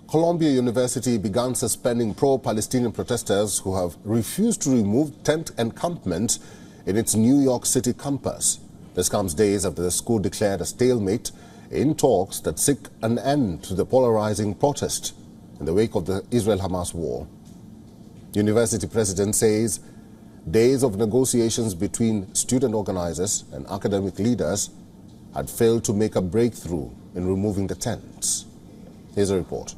Columbia University began suspending pro-Palestinian protesters who have refused to remove tent encampments in its New York City campus. This comes days after the school declared a stalemate in talks that seek an end to the polarizing protest in the wake of the Israel-Hamas war. University president says days of negotiations between student organizers and academic leaders had failed to make a breakthrough in removing the tents. Here's a report.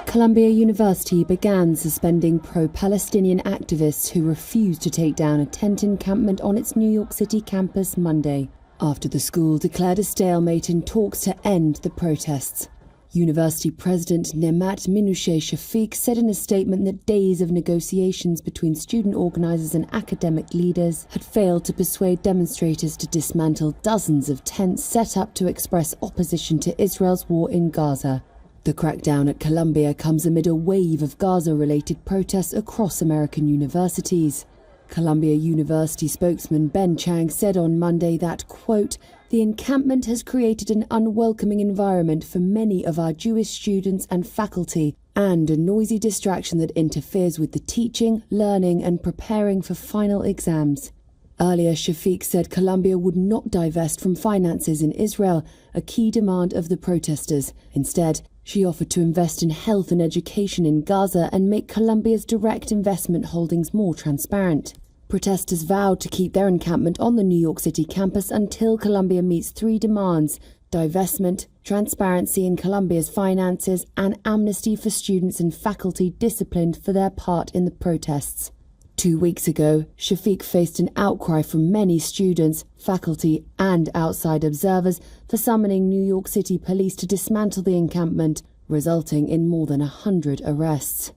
Columbia University began suspending pro-Palestinian activists who refused to take down a tent encampment on its New York City campus Monday, after the school declared a stalemate in talks to end the protests. University President Nemat Minouche Shafik said in a statement that days of negotiations between student organizers and academic leaders had failed to persuade demonstrators to dismantle dozens of tents set up to express opposition to Israel's war in Gaza. The crackdown at Columbia comes amid a wave of Gaza-related protests across American universities. Columbia University spokesman Ben Chang said on Monday that, quote, "The encampment has created an unwelcoming environment for many of our Jewish students and faculty and a noisy distraction that interferes with the teaching, learning and preparing for final exams." Earlier, Shafik said Columbia would not divest from finances in Israel, a key demand of the protesters. Instead, she offered to invest in health and education in Gaza and make Columbia's direct investment holdings more transparent. Protesters vowed to keep their encampment on the New York City campus until Columbia meets three demands: divestment, transparency in Columbia's finances, and amnesty for students and faculty disciplined for their part in the protests. 2 weeks ago, Shafik faced an outcry from many students, faculty and outside observers for summoning New York City police to dismantle the encampment, resulting in more than 100 arrests.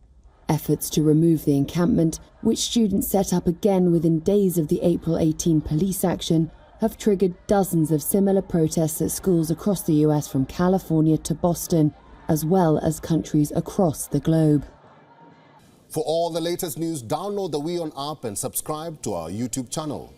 Efforts to remove the encampment, which students set up again within days of the April 18 police action, have triggered dozens of similar protests at schools across the US from California to Boston, as well as countries across the globe. For all the latest news, download the WION app and subscribe to our YouTube channel.